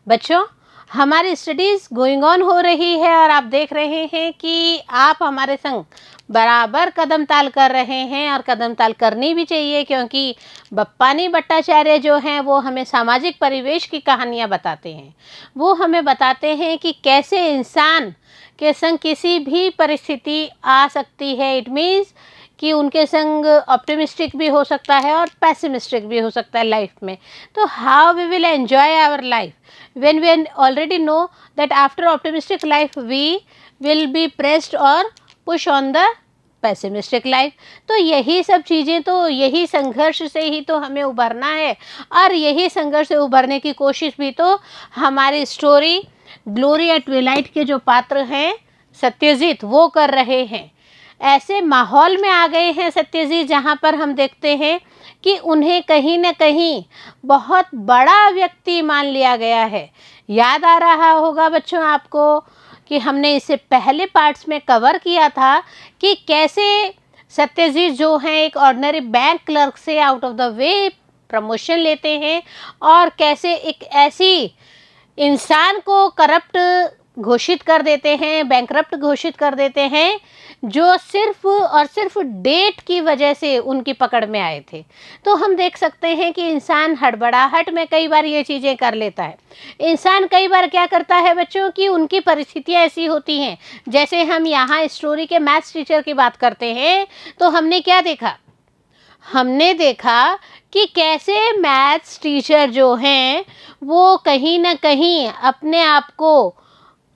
बच्चों, हमारी studies going on हो रही है और आप देख रहे हैं कि आप हमारे संग बराबर कदम ताल कर रहे हैं और कदम ताल करनी भी चाहिए, क्योंकि बप्पानी भट्टाचार्य जो हैं वो हमें सामाजिक परिवेश की कहानियाँ बताते हैं। वो हमें बताते हैं कि कैसे इंसान के संग किसी भी परिस्थिति आ सकती है। इट मीन्स कि उनके संग ऑप्टिमिस्टिक भी हो सकता है और पैसिमिस्टिक भी हो सकता है लाइफ में। तो how we will enjoy our life when we already know that after optimistic life we will be pressed or push on the pessimistic life। तो यही सब चीज़ें, तो यही संघर्ष से ही तो हमें उभरना है और यही संघर्ष से उभरने की कोशिश भी तो हमारी स्टोरी ग्लोरी एट ट्विलाइट के जो पात्र हैं सत्यजीत वो कर रहे हैं। ऐसे माहौल में आ गए हैं सत्यजीत जहाँ पर हम देखते हैं कि उन्हें कहीं न कहीं बहुत बड़ा व्यक्ति मान लिया गया है। याद आ रहा होगा बच्चों आपको कि हमने इससे पहले पार्ट्स में कवर किया था कि कैसे सत्यजीत जो हैं एक ऑर्डिनरी बैंक क्लर्क से out of the way promotion लेते हैं और कैसे एक ऐसी इंसान को करप्ट घोषित कर देते हैं, बैंकरप्ट घोषित कर देते हैं, जो सिर्फ और सिर्फ डेट की वजह से उनकी पकड़ में आए थे। तो हम देख सकते हैं कि इंसान हड़बड़ाहट में कई बार ये चीज़ें कर लेता है। इंसान कई बार क्या करता है बच्चों कि उनकी परिस्थितियाँ ऐसी होती हैं, जैसे हम यहाँ स्टोरी के मैथ्स टीचर की बात करते हैं तो हमने क्या देखा? हमने देखा कि कैसे मैथ्स टीचर जो हैं वो कहीं ना कहीं अपने आप को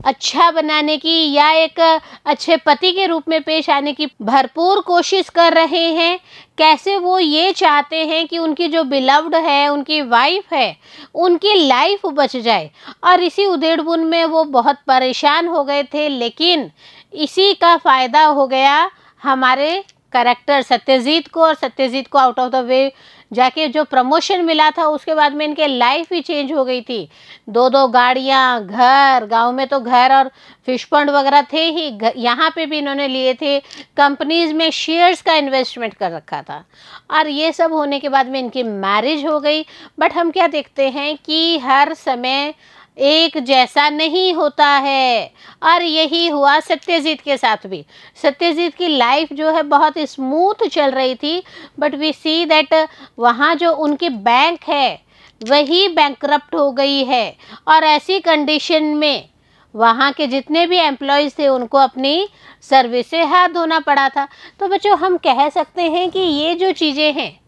अच्छा बनाने की या एक अच्छे पति के रूप में पेश आने की भरपूर कोशिश कर रहे हैं। कैसे वो ये चाहते हैं कि उनकी जो बिलव्ड है, उनकी वाइफ है, उनकी लाइफ बच जाए और इसी उधेड़-बुन में वो बहुत परेशान हो गए थे। लेकिन इसी का फ़ायदा हो गया हमारे कैरेक्टर सत्यजीत को, और सत्यजीत को आउट ऑफ द वे जाके जो प्रमोशन मिला था उसके बाद में इनके लाइफ ही चेंज हो गई थी। 2-2 गाड़ियाँ, घर, गांव में तो घर और फिश पॉन्ड वगैरह थे ही, यहाँ पे भी इन्होंने लिए थे। कंपनीज में शेयर्स का इन्वेस्टमेंट कर रखा था और ये सब होने के बाद में इनकी मैरिज हो गई। बट हम क्या देखते हैं कि हर समय एक जैसा नहीं होता है और यही हुआ सत्यजीत के साथ भी। सत्यजीत की लाइफ जो है बहुत स्मूथ चल रही थी, बट वी सी दैट वहाँ जो उनकी बैंक है वही बैंकरप्ट हो गई है और ऐसी कंडीशन में वहाँ के जितने भी एम्प्लॉयज़ थे उनको अपनी सर्विस से हाथ धोना पड़ा था। तो बच्चों हम कह सकते हैं कि ये जो चीज़ें हैं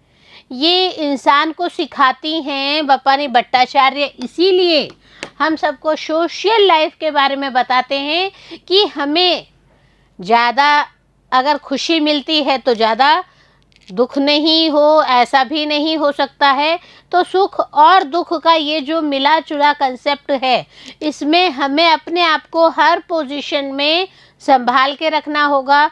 ये इंसान को सिखाती हैं बप्पानी भट्टाचार्य। इसीलिए हम सबको सोशल लाइफ के बारे में बताते हैं कि हमें ज़्यादा अगर खुशी मिलती है तो ज़्यादा दुख नहीं हो, ऐसा भी नहीं हो सकता है। तो सुख और दुख का ये जो मिला जुला कंसेप्ट है, इसमें हमें अपने आप को हर पोजीशन में संभाल के रखना होगा।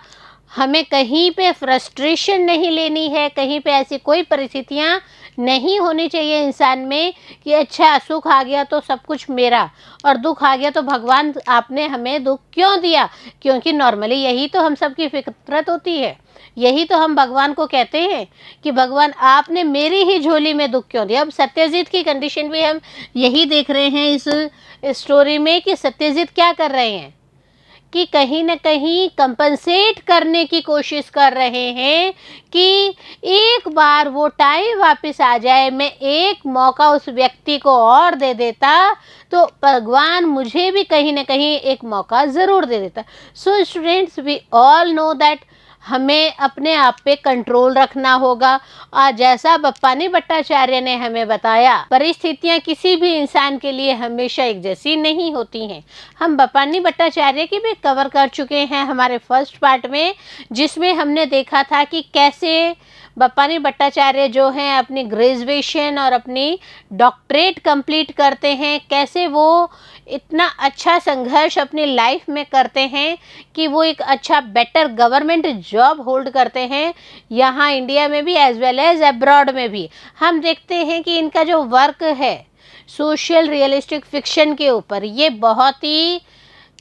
हमें कहीं पे फ्रस्ट्रेशन नहीं लेनी है, कहीं पे ऐसी कोई परिस्थितियाँ नहीं होनी चाहिए इंसान में कि अच्छा सुख आ गया तो सब कुछ मेरा और दुख आ गया तो भगवान आपने हमें दुख क्यों दिया। क्योंकि नॉर्मली यही तो हम सबकी फितरत होती है, यही तो हम भगवान को कहते हैं कि भगवान आपने मेरी ही झोली में दुख क्यों दिया। अब सत्यजीत की कंडीशन भी हम यही देख रहे हैं इस स्टोरी में कि सत्यजीत क्या कर रहे हैं कि कहीं न कहीं कंपनसेट करने की कोशिश कर रहे हैं कि एक बार वो टाइम वापस आ जाए, मैं एक मौका उस व्यक्ति को और दे देता तो भगवान मुझे भी कहीं न कहीं एक मौका ज़रूर दे देता। So students, we all know that हमें अपने आप पे कंट्रोल रखना होगा और जैसा बप्पानी भट्टाचार्य ने हमें बताया, परिस्थितियां किसी भी इंसान के लिए हमेशा एक जैसी नहीं होती हैं। हम बप्पानी भट्टाचार्य की भी कवर कर चुके हैं हमारे फर्स्ट पार्ट में, जिसमें हमने देखा था कि कैसे बप्पानी भट्टाचार्य जो हैं अपनी ग्रेजुएशन और अपनी डॉक्टरेट कंप्लीट करते हैं, कैसे वो इतना अच्छा संघर्ष अपनी लाइफ में करते हैं कि वो एक अच्छा बेटर गवर्नमेंट जॉब होल्ड करते हैं, यहाँ इंडिया में भी एज वेल एज अब्रॉड में भी। हम देखते हैं कि इनका जो वर्क है सोशल रियलिस्टिक फिक्शन के ऊपर, ये बहुत ही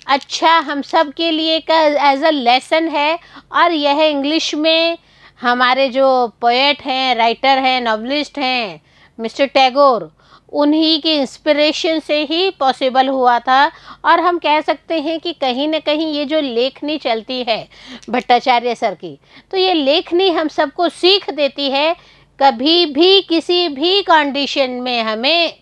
अच्छा हम सब के लिए का एज अ लेसन है। और यह इंग्लिश में हमारे जो पोएट हैं, राइटर हैं, नॉवलिस्ट हैं मिस्टर टैगोर, उन्हीं के इंस्पिरेशन से ही पॉसिबल हुआ था। और हम कह सकते हैं कि कहीं न कहीं ये जो लेखनी चलती है भट्टाचार्य सर की, तो ये लेखनी हम सबको सीख देती है, कभी भी किसी भी कंडीशन में हमें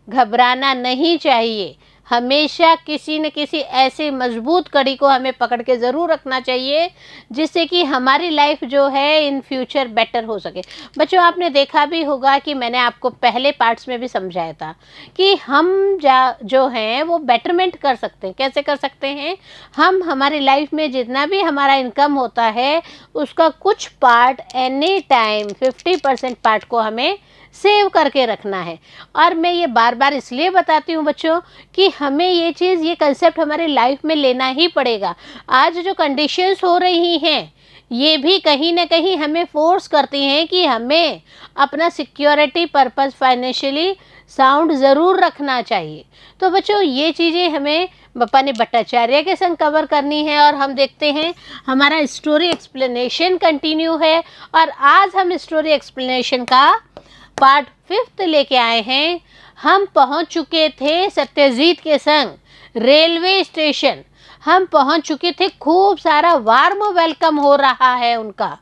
घबराना नहीं चाहिए। हमेशा किसी न किसी ऐसे मजबूत कड़ी को हमें पकड़ के ज़रूर रखना चाहिए, जिससे कि हमारी लाइफ जो है इन फ्यूचर बेटर हो सके। बच्चों, आपने देखा भी होगा कि मैंने आपको पहले पार्ट्स में भी समझाया था कि हम जो हैं वो बेटरमेंट कर सकते हैं। कैसे कर सकते हैं? हम हमारी लाइफ में जितना भी हमारा इनकम होता है, उसका कुछ पार्ट एनी टाइम 50% पार्ट को हमें सेव करके रखना है। और मैं ये बार बार इसलिए बताती हूँ बच्चों कि हमें ये चीज़, ये कंसेप्ट हमारी लाइफ में लेना ही पड़ेगा। आज जो कंडीशंस हो रही हैं, ये भी कहीं ना कहीं हमें फोर्स करती हैं कि हमें अपना सिक्योरिटी पर्पस फाइनेंशियली साउंड ज़रूर रखना चाहिए। तो बच्चों, ये चीज़ें हमें बप्पा ने भट्टाचार्य के संग कवर करनी है। और हम देखते हैं हमारा स्टोरी एक्सप्लेनेशन कंटिन्यू है, और आज हम स्टोरी एक्सप्लेनेशन का पार्ट 5 लेके आए हैं। हम पहुंच चुके थे सत्यजीत के संग रेलवे स्टेशन। हम पहुंच चुके थे, खूब सारा वार्म वेलकम हो रहा है उनका।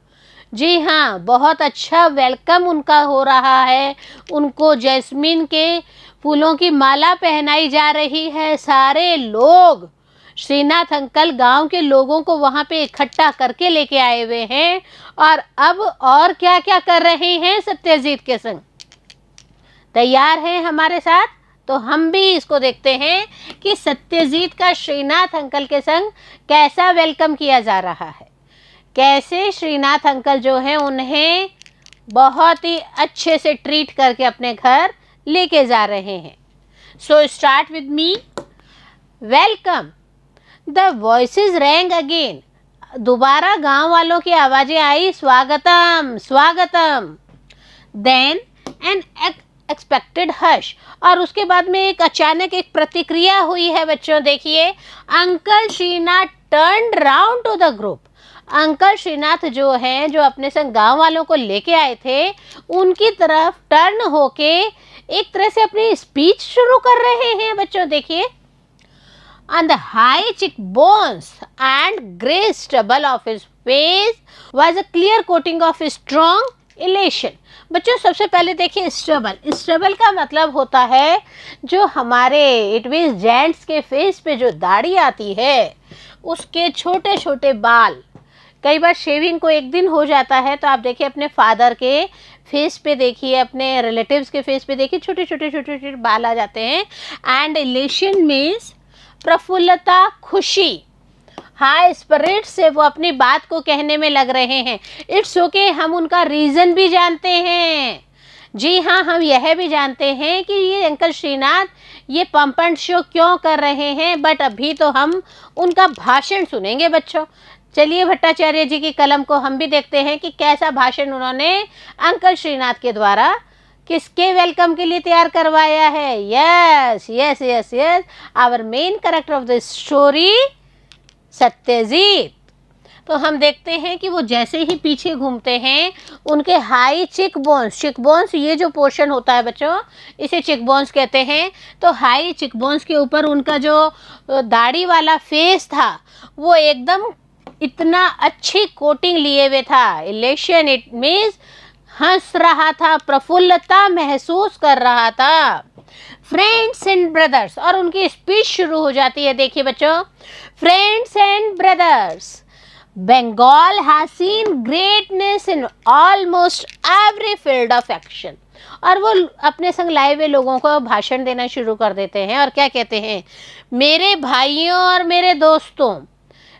जी हाँ, बहुत अच्छा वेलकम उनका हो रहा है। उनको जैस्मिन के फूलों की माला पहनाई जा रही है। सारे लोग, श्रीनाथ अंकल गांव के लोगों को वहां पे इकट्ठा करके लेके आए हुए हैं। और अब और क्या क्या कर रहे हैं सत्यजीत के संग? तैयार हैं हमारे साथ? तो हम भी इसको देखते हैं कि सत्यजीत का श्रीनाथ अंकल के संग कैसा वेलकम किया जा रहा है। कैसे श्रीनाथ अंकल जो हैं उन्हें बहुत ही अच्छे से ट्रीट करके अपने घर लेके जा रहे हैं। So start with me. Welcome. The voices rang again. दोबारा गांव वालों की आवाजें आई, स्वागतम स्वागतम। Then an expected hush. और उसके बाद में एक अचानक एक प्रतिक्रिया हुई है बच्चों। देखिए, uncle Srinath turn round to the group. Uncle Srinath जो हैं, जो अपने संग गांव वालों को लेके आए थे, उनकी तरफ टर्न होके एक तरह से अपनी स्पीच शुरू कर रहे हैं बच्चों। देखिए, on the high cheekbones and grey stubble of his face was a clear coating of strong elation। बच्चों, सबसे पहले देखिए स्ट्रबल। स्ट्रबल का मतलब होता है जो हमारे इट मीन्स जेंट्स के फेस पे जो दाढ़ी आती है, उसके छोटे छोटे बाल। कई बार शेविंग को एक दिन हो जाता है, तो आप देखिए अपने फादर के फेस पे देखिए, अपने रिलेटिव्स के फेस पे देखिए, छोटे छोटे छोटे छोटे बाल आ जाते हैं। एंड इलेशन मीन्स प्रफुल्लता, खुशी, हाई स्पिरिट से वो अपनी बात को कहने में लग रहे हैं। इट्स ओके, हम उनका रीज़न भी जानते हैं। जी हाँ, हम यह भी जानते हैं कि ये अंकल श्रीनाथ ये पंप एंड शो क्यों कर रहे हैं। बट अभी तो हम उनका भाषण सुनेंगे बच्चों। चलिए, भट्टाचार्य जी की कलम को हम भी देखते हैं कि कैसा भाषण उन्होंने अंकल श्रीनाथ के द्वारा किसके वेलकम के लिए तैयार करवाया है। Yes yes yes yes, our main character of the story Satyajit. तो हम देखते हैं कि वो जैसे ही पीछे घूमते हैं, उनके हाई चिक बोन्स, ये जो पोर्शन होता है बच्चों, इसे चिक बोन्स कहते हैं। तो हाई चिक बोन्स के ऊपर उनका जो दाढ़ी वाला फेस था, वो एकदम इतना अच्छी कोटिंग लिए हुए था। इलेशन, इट मीन्स हंस रहा था, प्रफुल्लता महसूस कर रहा था। फ्रेंड्स एंड ब्रदर्स, और उनकी स्पीच शुरू हो जाती है। देखिए बच्चों, friends and brothers, Bengal has seen greatness in almost every field of action. और वो अपने संग लाए हुए लोगों को भाषण देना शुरू कर देते हैं। और क्या कहते हैं? मेरे भाइयों और मेरे दोस्तों,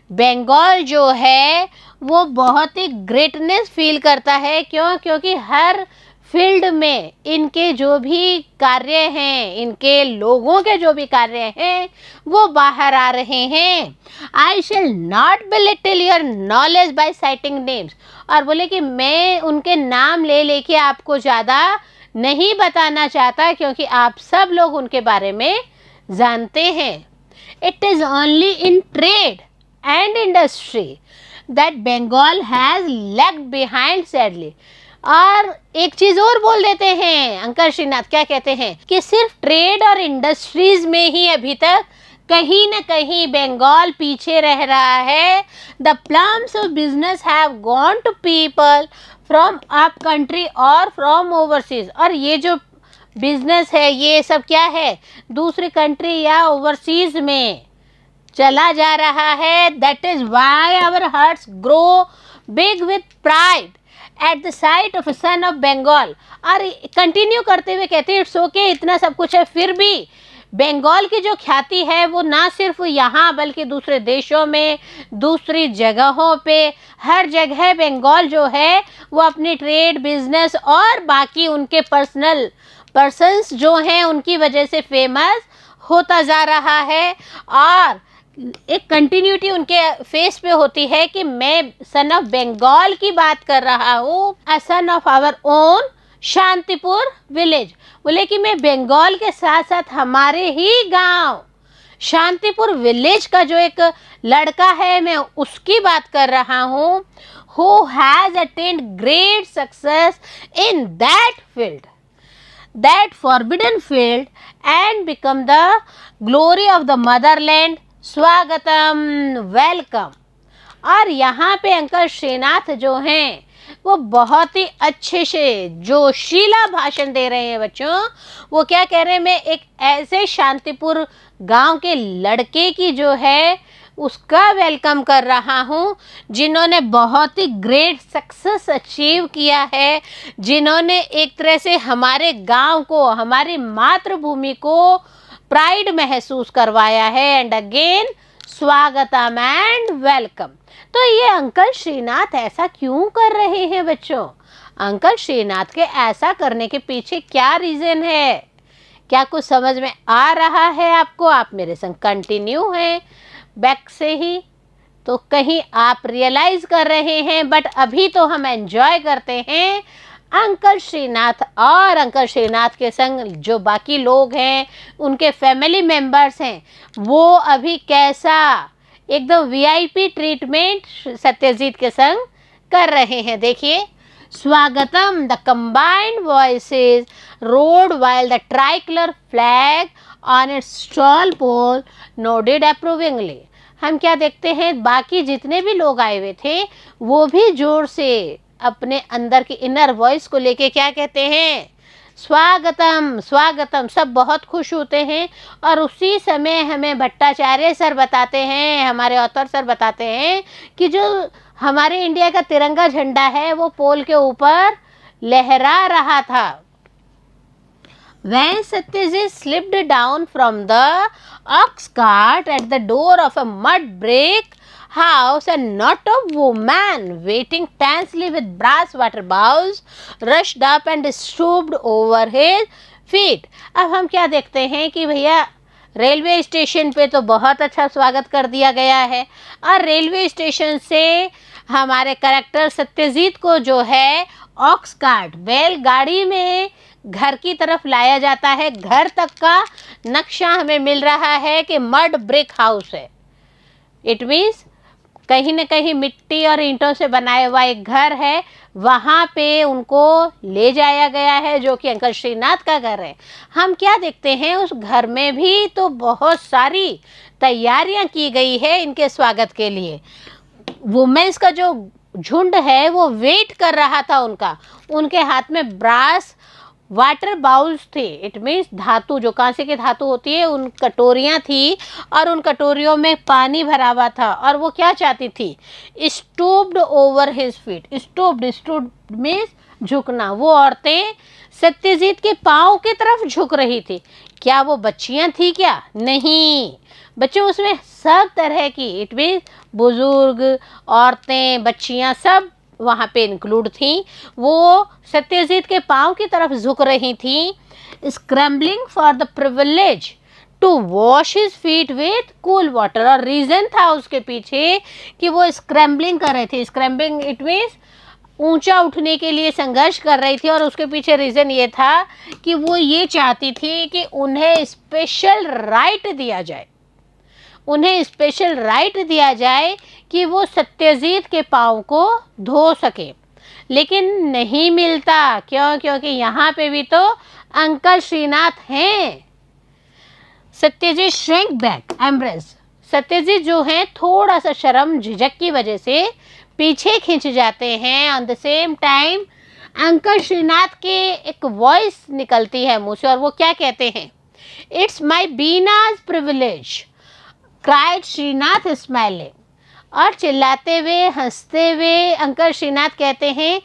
बंगाल जो है वो बहुत ही ग्रेटनेस फील करता है। क्यों? क्योंकि हर फील्ड में इनके जो भी कार्य हैं, इनके लोगों के जो भी कार्य हैं, वो बाहर आ रहे हैं। I shall not belittle your knowledge by citing names. और बोले कि मैं उनके नाम ले लेके आपको ज़्यादा नहीं बताना चाहता, क्योंकि आप सब लोग उनके बारे में जानते हैं। It is only in trade and industry that Bengal has lagged behind sadly। और एक चीज और बोल देते हैं अंकल श्रीनाथ, क्या कहते हैं कि सिर्फ ट्रेड और इंडस्ट्रीज में ही अभी तक कहीं न कहीं बंगाल पीछे रह रहा है। The plums of business have gone to people from up country और फ्रॉम ओवरसीज। और ये जो बिजनेस है ये सब क्या है, दूसरी कंट्री या ओवरसीज में चला जा रहा है। That is why our hearts grow big with pride at the sight of son of Bengal. और कंटिन्यू करते हुए कहते हैं इट्स ओके, इतना सब कुछ है, फिर भी बंगाल की जो ख्याति है वो ना सिर्फ यहाँ बल्कि दूसरे देशों में, दूसरी जगहों पे, हर जगह बंगाल जो है वो अपनी ट्रेड, बिजनेस और बाकी उनके पर्सन्स जो हैं उनकी वजह से फेमस होता जा रहा है। और एक कंटिन्यूटी उनके फेस पे होती है कि मैं सन ऑफ बंगाल की बात कर रहा हूँ, a son of our own Shantipur village. बोले कि मैं बंगाल के साथ साथ हमारे ही गांव शांतिपुर विलेज का जो एक लड़का है मैं उसकी बात कर रहा हूँ, who has attend great success in that field, that forbidden field, and become the glory of the motherland। स्वागतम, वेलकम। और यहाँ पे अंकल श्रीनाथ जो हैं वो बहुत ही अच्छे से जोशीला भाषण दे रहे हैं बच्चों। वो क्या कह रहे हैं, मैं एक ऐसे शांतिपुर गांव के लड़के की जो है उसका वेलकम कर रहा हूँ जिन्होंने बहुत ही ग्रेट सक्सेस अचीव किया है, जिन्होंने एक तरह से हमारे गांव को, हमारी मातृभूमि को प्राइड महसूस करवाया है। एंड अगेन स्वागतम एंड वेलकम। तो ये अंकल श्रीनाथ ऐसा क्यों कर रहे हैं बच्चों? अंकल श्रीनाथ के ऐसा करने के पीछे क्या रीज़न है? क्या कुछ समझ में आ रहा है आपको? आप मेरे संग कंटिन्यू हैं बैक से ही, तो कहीं आप रियलाइज कर रहे हैं। बट अभी तो हम एंजॉय करते हैं अंकल श्रीनाथ और अंकल श्रीनाथ के संग जो बाकी लोग हैं, उनके फैमिली मेंबर्स हैं, वो अभी कैसा एकदम वीआईपी ट्रीटमेंट सत्यजीत के संग कर रहे हैं। देखिए, स्वागतम, the combined voices road while the tricolor flag on its tall pole nodded approvingly। हम क्या देखते हैं, बाकी जितने भी लोग आए हुए थे वो भी जोर से अपने अंदर की इनर वॉइस को लेके क्या कहते हैं, स्वागतम स्वागतम। सब बहुत खुश होते हैं। और उसी समय हमें भट्टाचार्य सर बताते हैं, हमारे ऑथर सर बताते हैं कि जो हमारे इंडिया का तिरंगा झंडा है वो पोल के ऊपर लहरा रहा था। When Satyajit slipped down from the ox cart at the door of a mud brick house, a knot of women waiting tensely with brass water bowls rushed up and stooped over his feet। अब हम क्या देखते हैं कि भैया railway station पे तो बहुत अच्छा स्वागत कर दिया गया है, और रेलवे स्टेशन से हमारे कैरेक्टर सत्यजीत को जो है ऑक्स कार्ट, बैलगाड़ी में घर की तरफ लाया जाता है। घर तक का नक्शा हमें मिल रहा है कि मड ब्रिक हाउस है। इट मीन्स कहीं न कहीं मिट्टी और ईंटों से बनाया हुआ एक घर है, वहाँ पे उनको ले जाया गया है, जो कि अंकल श्रीनाथ का घर है। हम क्या देखते हैं, उस घर में भी तो बहुत सारी तैयारियां की गई है इनके स्वागत के लिए। वुमेन्स का जो झुंड है वो वेट कर रहा था उनका। उनके हाथ में ब्रास वाटर बाउल्स थे, इट मीन्स धातु, जो कांसे की धातु होती है, उन कटोरियाँ थी और उन कटोरियों में पानी भरा हुआ था। और वो क्या चाहती थी, stooped over his feet. Stooped means झुकना। वो औरतें सत्यजीत के पाँव की तरफ झुक रही थी। क्या वो बच्चियाँ थी क्या? नहीं, बच्चे उसमें सब तरह की, इट मीन्स बुजुर्ग, औरतें, बच्चियाँ सब वहाँ पे इंक्लूड थी। वो सत्यजीत के पाँव की तरफ झुक रही थी, scrambling for the privilege to wash his feet with cool water. और रीज़न था उसके पीछे कि वो स्क्रैम्बलिंग कर रहे थे। स्क्रैम्बलिंग इट मीन्स ऊंचा उठने के लिए संघर्ष कर रही थी, और उसके पीछे रीज़न ये था कि वो ये चाहती थी कि उन्हें स्पेशल राइट दिया जाए, उन्हें स्पेशल राइट दिया जाए कि वो सत्यजीत के पाँव को धो सके। लेकिन नहीं मिलता। क्यों? क्योंकि यहाँ पे भी तो अंकल श्रीनाथ हैं। Satyajit shrink back embrace. Satyajit जो हैं थोड़ा सा शर्म झिझक की वजह से पीछे खिंच जाते हैं। On the same time uncle Srinath के एक वॉइस निकलती है मुंह से, और वो क्या कहते हैं? It's my Bina's privilege, cried Srinath smiling. और चिल्लाते हुए हंसते हुए अंकल श्रीनाथ कहते हैं,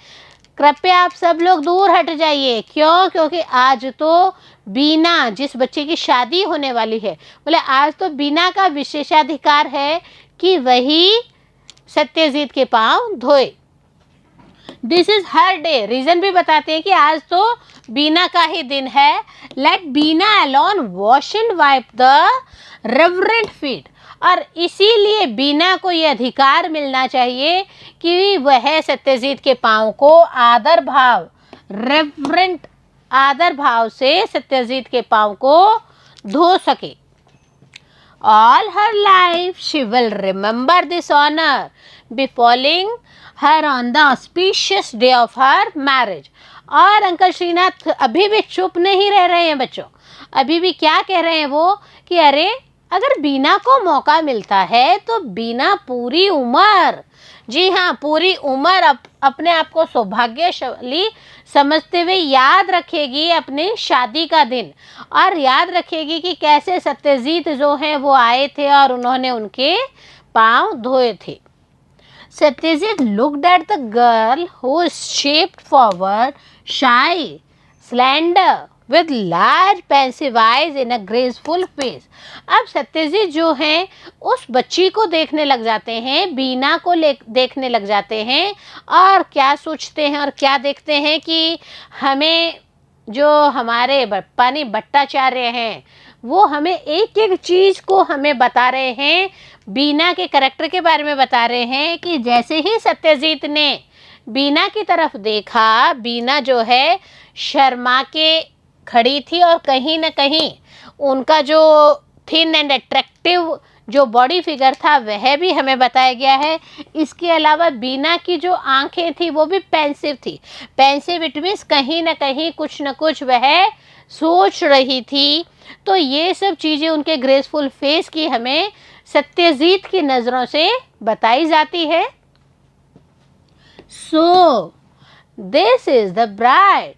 कृपया आप सब लोग दूर हट जाइए। क्यों? क्योंकि आज तो बीना, जिस बच्चे की शादी होने वाली है, बोले आज तो बीना का विशेषाधिकार है कि वही सत्यजीत के पांव धोए। This is her day. Reason भी बताते हैं कि आज तो बीना का ही दिन है। Let Bina alone wash and wipe the reverent feet. और इसीलिए बीना को ये अधिकार मिलना चाहिए कि वह सत्यजीत के पांव को आदर भाव, रेवरेंट आदर भाव से सत्यजीत के पांव को धो सके। All her life she will remember this honor befalling her on the auspicious day of her marriage। और अंकल श्रीनाथ अभी भी चुप नहीं रह रहे हैं बच्चों। अभी भी क्या कह रहे हैं वो कि अरे अगर बीना को मौका मिलता है तो बीना पूरी उम्र, जी हाँ पूरी उम्र अपने आप को सौभाग्यशाली समझते हुए याद रखेगी अपनी शादी का दिन, और याद रखेगी कि कैसे सत्यजीत जो हैं वो आए थे और उन्होंने उनके पांव धोए थे। Satyajit looked at the girl who was shaped forward, shy, slender, with large pensive eyes in a graceful face। अब सत्यजीत जो हैं उस बच्ची को देखने लग जाते हैं, बीना को देखने लग जाते हैं, और क्या सोचते हैं और क्या देखते हैं कि हमें जो हमारे पानी भट्टाचार्य हैं वो हमें एक एक चीज़ को हमें बता रहे हैं, बीना के करैक्टर के बारे में बता रहे हैं कि जैसे ही सत्यजीत ने बीना की तरफ देखा, बीना जो है शर्मा के खड़ी थी, और कहीं ना कहीं उनका जो थिन एंड अट्रैक्टिव जो बॉडी फिगर था वह भी हमें बताया गया है। इसके अलावा बीना की जो आंखें थी वो भी पेंसिव थी। पेंसिव इट मीन्स कहीं ना कहीं कुछ न कुछ वह सोच रही थी। तो ये सब चीज़ें उनके ग्रेसफुल फेस की हमें सत्यजीत की नज़रों से बताई जाती है। So this is the bride.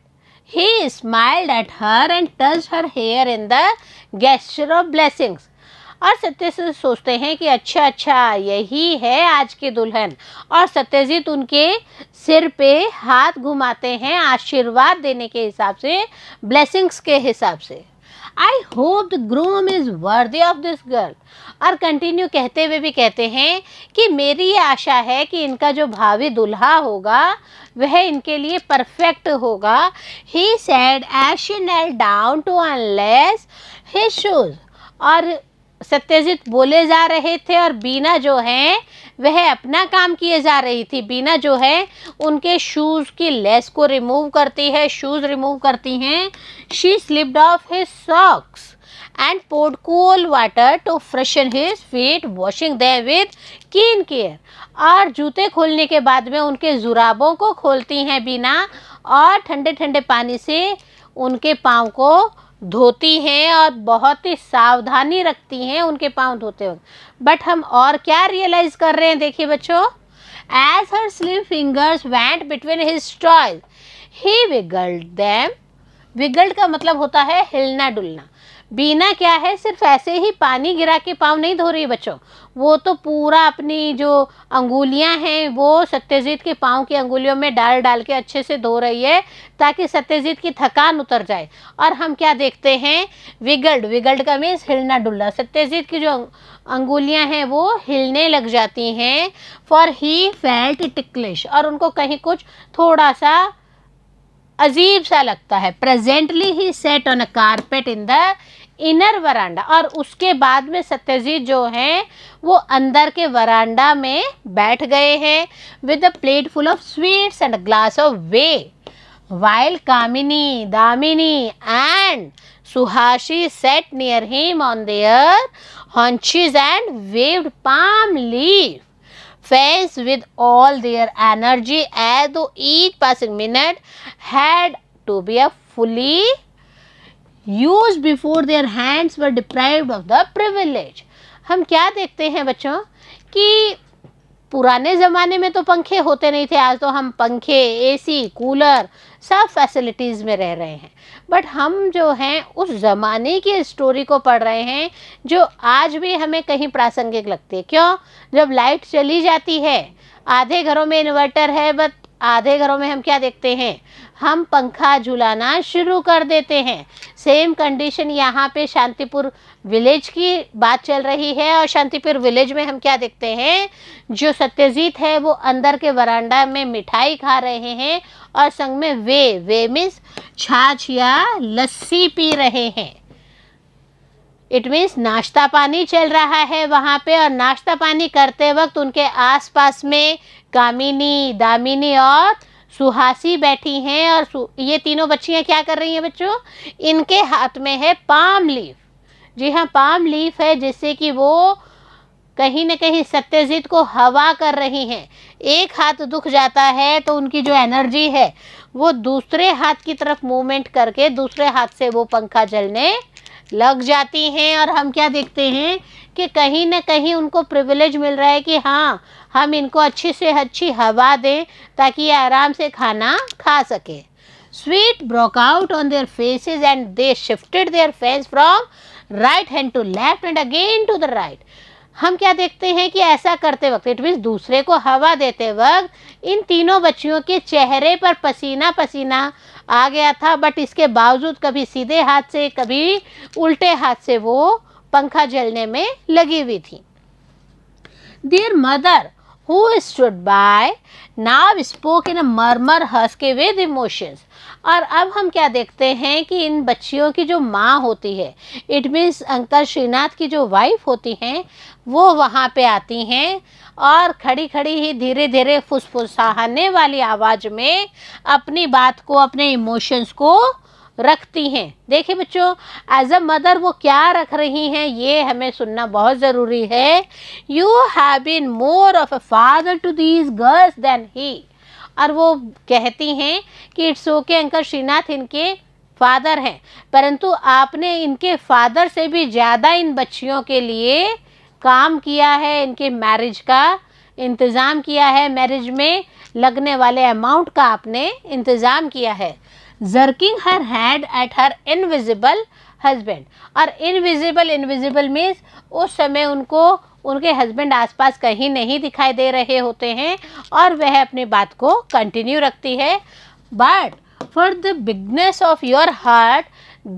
He smiled at her and touched her hair in the gesture of blessings। और सत्यजीत सोचते हैं कि अच्छा यही है आज की दुल्हन, और सत्यजीत उनके सिर पे हाथ घुमाते हैं आशीर्वाद देने के हिसाब से, ब्लेसिंग्स के हिसाब से। I hope the groom is worthy of this girl. और कंटिन्यू कहते हुए भी कहते हैं कि मेरी ये आशा है कि इनका जो भावी दुल्हा होगा वह इनके लिए परफेक्ट होगा। He said as she knelt down to unlace his shoes. और सत्यजीत बोले जा रहे थे और बीना जो है वह अपना काम किए जा रही थी। बीना जो है उनके शूज़ की लेस को रिमूव करती है, शूज़ रिमूव करती हैं। She slipped of his socks and poured cool water to freshen his feet, washing them with keen care। और जूते खोलने के बाद में उनके जुराबों को खोलती हैं बीना, और ठंडे ठंडे पानी से उनके पाँव को धोती हैं और बहुत ही सावधानी रखती हैं उनके पाँव धोते वक्त। बट हम और क्या रियलाइज़ कर रहे हैं, देखिए बच्चों, as her slim fingers went between his toys he wiggled them. Wiggled का मतलब होता है हिलना डुलना। बीना क्या है, सिर्फ ऐसे ही पानी गिरा के पाँव नहीं धो रही बच्चों, वो तो पूरा अपनी जो अंगुलियां हैं वो सत्यजीत के पाँव की अंगुलियों में डाल डाल के अच्छे से धो रही है ताकि सत्यजीत की थकान उतर जाए। और हम क्या देखते हैं, विगल्ड का मीन्स हिलना डुलना। सत्यजीत की जो अंगुलियां हैं वो हिलने लग जाती हैं। फॉर ही फेल्ट टिकलिश, और उनको कहीं कुछ थोड़ा सा अजीब सा लगता है। Presently he sat on a carpet in the inner verandah. और उसके बाद में सत्यजीत जो हैं वो अंदर के वरांडा में बैठ गए हैं with a plate full of sweets and a glass of whey, while Kamini, Damini and Suhasi sat near him on their haunches and waved palm leaf face with all their energy as though each passing minute had to be a fully used before their hands were deprived of the privilege. हम क्या देखते हैं बच्चों कि पुराने ज़माने में तो पंखे होते नहीं थे, आज तो हम पंखे, एसी, कूलर सब फैसिलिटीज़ में रह रहे हैं, बट हम जो हैं उस ज़माने की स्टोरी को पढ़ रहे हैं जो आज भी हमें कहीं प्रासंगिक लगती है. क्यों? जब लाइट चली जाती है, आधे घरों में इन्वर्टर है बट आधे घरों में हम क्या देखते हैं, हम पंखा झुलाना शुरू कर देते हैं. सेम कंडीशन यहाँ पे शांतिपुर विलेज की बात चल रही है, और शांतिपुर विलेज में हम क्या देखते हैं, जो सत्यजीत है वो अंदर के वरांडा में मिठाई खा रहे हैं और संग में वे मीन्स छाछ या लस्सी पी रहे हैं. इट मीन्स नाश्ता पानी चल रहा है वहाँ पे, और नाश्ता पानी करते वक्त उनके आसपास में कामिनी, दामिनी और सुहासी बैठी हैं. और ये तीनों बच्चियाँ क्या कर रही हैं बच्चों, इनके हाथ में है पाम लीफ. जी हाँ, पाम लीफ है, जिससे कि वो कहीं न कहीं सत्यजीत को हवा कर रही हैं. एक हाथ दुख जाता है तो उनकी जो एनर्जी है वो दूसरे हाथ की तरफ मूवमेंट करके दूसरे हाथ से वो पंखा चलने लग जाती हैं. और हम क्या देखते हैं कि कहीं न कहीं उनको प्रिविलेज मिल रहा है कि हाँ, हम इनको अच्छी से अच्छी हवा दें ताकि ये आराम से खाना खा सके. Sweat broke out on their faces and they shifted their face from right hand to left and again to the right. हम क्या देखते हैं कि ऐसा करते वक्त, इट मीन्स दूसरे को हवा देते वक्त इन तीनों बच्चियों के चेहरे पर पसीना पसीना आ गया था, बट इसके बावजूद कभी सीधे हाथ से कभी उल्टे हाथ से वो पंखा जलने में लगी हुई थी. Their mother, who stood by, now spoke in a murmur husky with emotions. और अब हम क्या देखते हैं कि इन बच्चियों की जो माँ होती है, इट मीन्स अंकल श्रीनाथ की जो वाइफ होती हैं, वो वहाँ पे आती हैं और खड़ी खड़ी ही धीरे धीरे फुसफुसाने वाली आवाज़ में अपनी बात को, अपने इमोशंस को रखती हैं. देखिए बच्चों, एज अ मदर वो क्या रख रही हैं ये हमें सुनना बहुत ज़रूरी है. You have been more of a father to these girls than he. और वो कहती हैं कि इट्स ओके अंकल श्रीनाथ इनके फादर हैं, परंतु आपने इनके फादर से भी ज़्यादा इन बच्चियों के लिए काम किया है, इनके मैरिज का इंतज़ाम किया है, मैरिज में लगने वाले अमाउंट का आपने इंतज़ाम किया है. jerking her head at her invisible husband. और इनविजिबल मीन्स उस समय उनको उनके हस्बैंड आसपास कहीं नहीं दिखाई दे रहे होते हैं और वह अपनी बात को कंटिन्यू रखती है. But for the bigness of your heart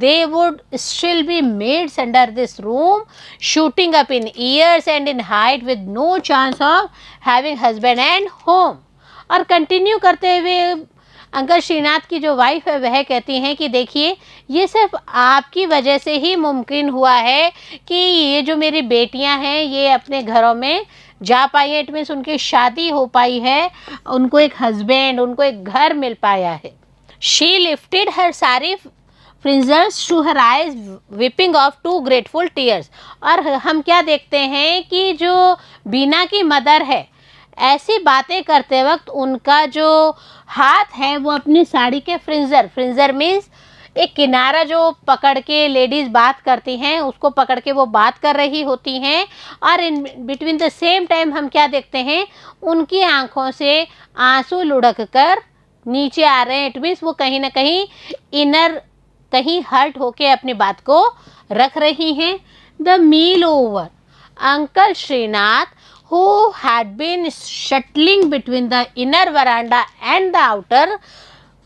they would still be maids under this room, shooting up in years and in height with no chance of having husband and home. और continue करते हुए uncle Srinath की जो wife है वह कहती हैं कि देखिए, ये सिर्फ आपकी वजह से ही मुमकिन हुआ है कि ये जो मेरी बेटियां हैं ये अपने घरों में जा पाई है. इट मीन्स उनकी शादी हो पाई है, उनको एक हस्बैंड, उनको एक घर मिल पाया है. She lifted her sari fringes to her eyes wiping off two grateful tears. और हम क्या देखते हैं कि जो बीना की मदर है, ऐसी बातें करते वक्त उनका जो हाथ है वो अपनी साड़ी के फ्रिंजर मीन्स एक किनारा जो पकड़ के लेडीज़ बात करती हैं उसको पकड़ के वो बात कर रही होती हैं. और in between the same time हम क्या देखते हैं, उनकी आँखों से आंसू लुढ़क कर नीचे आ रहे हैं. इट मीन्स वो कहीं ना कहीं इनर कहीं हर्ट होके अपनी बात को रख रही हैं. The meal over, uncle Srinath who had been shuttling between the inner veranda and the outer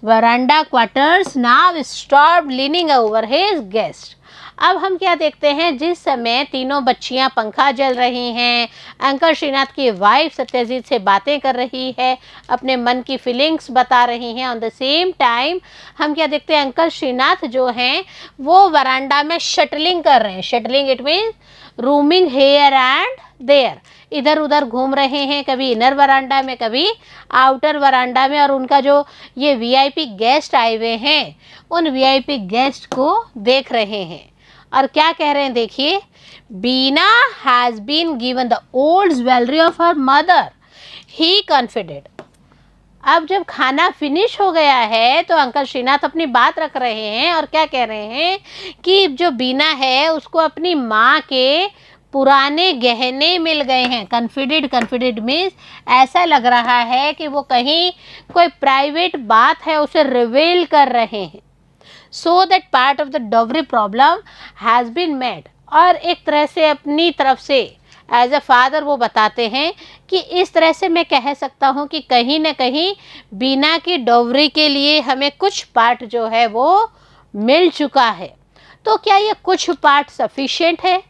veranda quarters now stopped leaning over his guest. अब हम क्या देखते हैं, जिस समय तीनों बच्चियां पंखा जल रही हैं, अंकल श्रीनाथ की वाइफ सत्यजीत से बातें कर रही है, अपने मन की फीलिंग्स बता रही हैं, ऑन द सेम टाइम हम क्या देखते हैं, अंकल श्रीनाथ जो हैं वो वरांडा में शटलिंग कर रहे हैं. Shuttling it means roaming here and there, इधर उधर घूम रहे हैं, कभी इनर वरांडा में कभी आउटर वरांडा में. और उनका जो ये वीआईपी गेस्ट आए हुए हैं उन वीआईपी गेस्ट को देख रहे हैं और क्या कह रहे हैं, देखिए. Bina has been given the old jewellery of her mother he confident. अब जब खाना फिनिश हो गया है तो अंकल श्रीनाथ अपनी बात रख रहे हैं और क्या कह रहे हैं कि जो बीना है उसको अपनी माँ के पुराने गहने मिल गए हैं। कॉन्फिडेंट, कॉन्फिडेंट मीन्स ऐसा लग रहा है कि वो कहीं कोई प्राइवेट बात है उसे रिवील कर रहे हैं। So that part of the dowry problem has been made. और एक तरह से अपनी तरफ से एज अ फादर वो बताते हैं कि इस तरह से मैं कह सकता हूँ कि कहीं ना कहीं बीना की डॉवरी के लिए हमें कुछ पार्ट जो है वो मिल चुका है। तो क्या ये कुछ पार्ट सफिशिएंट है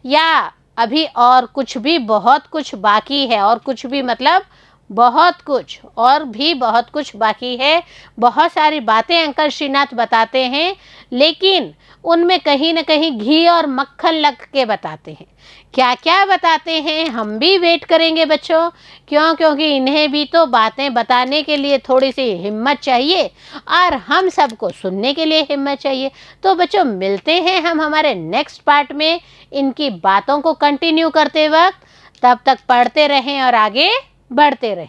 या अभी और कुछ भी बहुत कुछ बाकी है? और कुछ भी मतलब बहुत कुछ, और भी बहुत कुछ बाकी है। बहुत सारी बातें अंकल श्रीनाथ बताते हैं, लेकिन उनमें कहीं ना कहीं घी और मक्खन लग के बताते हैं। क्या क्या बताते हैं हम भी वेट करेंगे बच्चों, क्योंकि इन्हें भी तो बातें बताने के लिए थोड़ी सी हिम्मत चाहिए और हम सबको सुनने के लिए हिम्मत चाहिए। तो बच्चों मिलते हैं हम हमारे नेक्स्ट पार्ट में इनकी बातों को कंटिन्यू करते वक्त। तब तक पढ़ते रहें और आगे बढ़ते रहें।